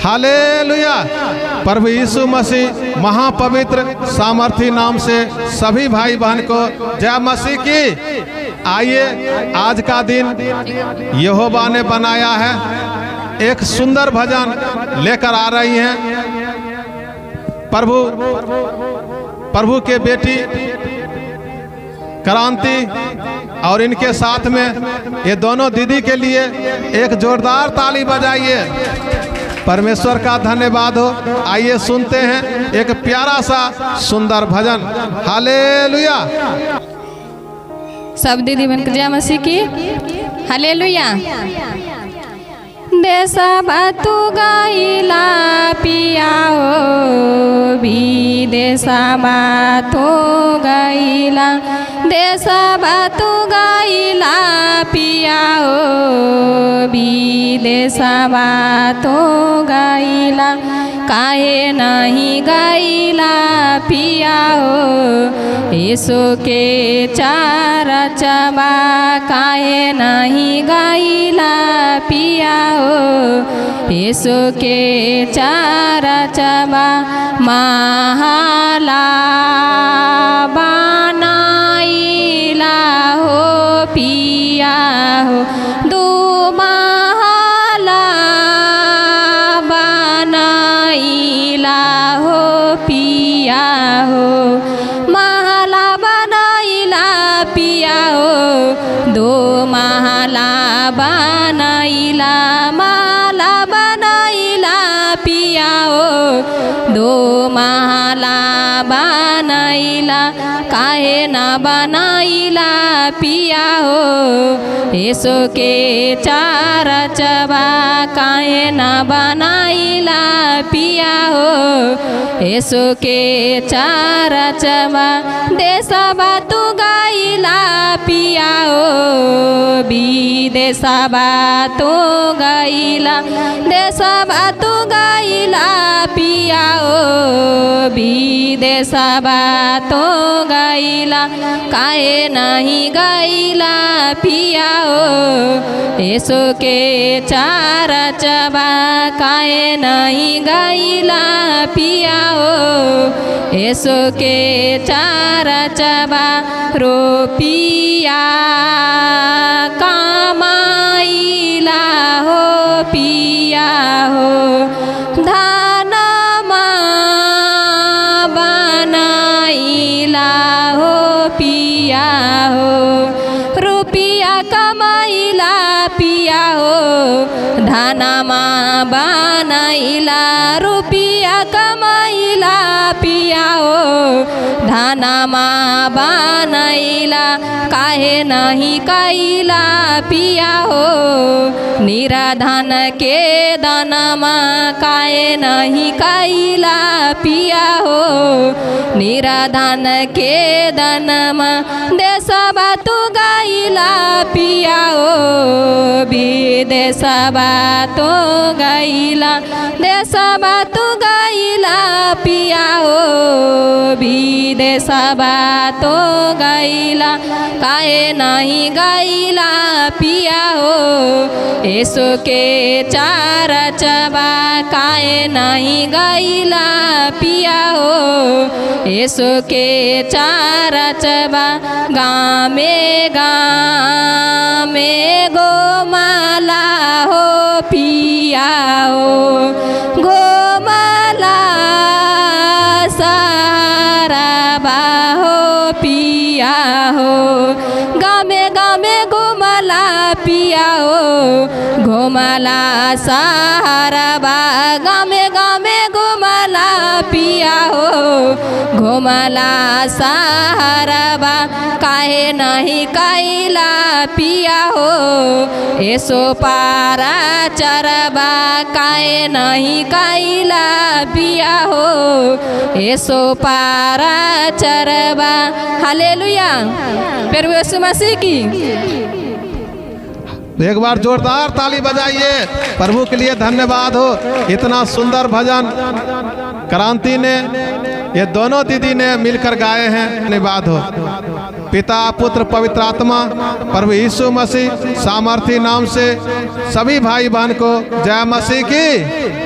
Hallelujah. प्रभु यीशु मसीह महापवित्र सामर्थी नाम से सभी भाई बहन को जय मसीह की। आइए, आज का दिन यहोवा ने बनाया है। एक सुंदर भजन लेकर आ रही हैं प्रभु के बेटी क्रांति और इनके साथ में ये दोनों दीदी के लिए एक जोरदार ताली बजाइए। परमेश्वर का धन्यवाद हो। आइए सुनते हैं एक प्यारा सा सुंदर भजन। हालेलुया। सब दीदी बहन जय मसीह की। हालेलुया। देसा बातु गाइला पियाओ भी देसा बातु गाइला, देसा बातु गाइला पियाओ भी देसा बातु गाइला, काहे नहीं गाइला पियाओ यीशु के चार चबा, काहे नहीं गाइला पियाओ यीशु के चार चबा, महाला बनाइला हो पिया हो, दो महाला बनाइला हो पिया हो, महला बनाइला पिया हो, दो महला बनाइला, माला बनाइला पिया हो, दो महला बनाइला, काहे ना बनाइला पिया हो यीशु के चार चबा, काहे ना बनाइला पिया हो यीशु के चार चबा, देशबा तू गाइला पिया हो विदेशबा तू गाइला, देशबा तू गाइला पिया हो विदेशबा तो गाइला, काहे नहीं गाइला पिया हो यीशु के चार चबा, काहे नहीं गाइला पिया हो यीशु के चार चबा, रुपया कमाइला हो पिया हो, धनमा बनाइला हो पिया हो, रुपया कमाइला पिया हो, धनमा बनाइला, रुपया कमाइला पिया हो, धनमा बनाइला, काहे नहीं कैला पिया हो निराधन के दानमा, काहे नहीं कैला पिया हो निराधन के दानमा, देशबा तू गाइला पिया हो विदेशबा तो गाइला, देशबा तू गाइला पिया हो विदेशबा तो गाइला, काहे नहीं गाइला पिया हो यीशु के चार चबा, काहे नहीं गाइला पिया हो यीशु के चार चबा, गामे गामे गोमाला हो पिया हो, गोमाला साराबा हो पिया हो, गामे गामे गोमाला पिया हो, घोमाला सहाराबा, गामे गामे घोमाला पिया हो घोमाला सहाराबा, काहे नहीं कैला पिया हो ऐसो पारा चरबा, काहे नहीं कैला पिया हो ऐसो पारा चरबा। हालेलुया, प्रभु यीशु मसीह की। एक बार जोरदार ताली बजाइए, प्रभु के लिए धन्यवाद हो। इतना सुंदर भजन क्रांति ने, ये दोनों दीदी ने मिलकर गाए हैं। धन्यवाद हो। पिता पुत्र पवित्र आत्मा प्रभु यीशु मसीह सामर्थी नाम से सभी भाई बहन को जय मसीह की।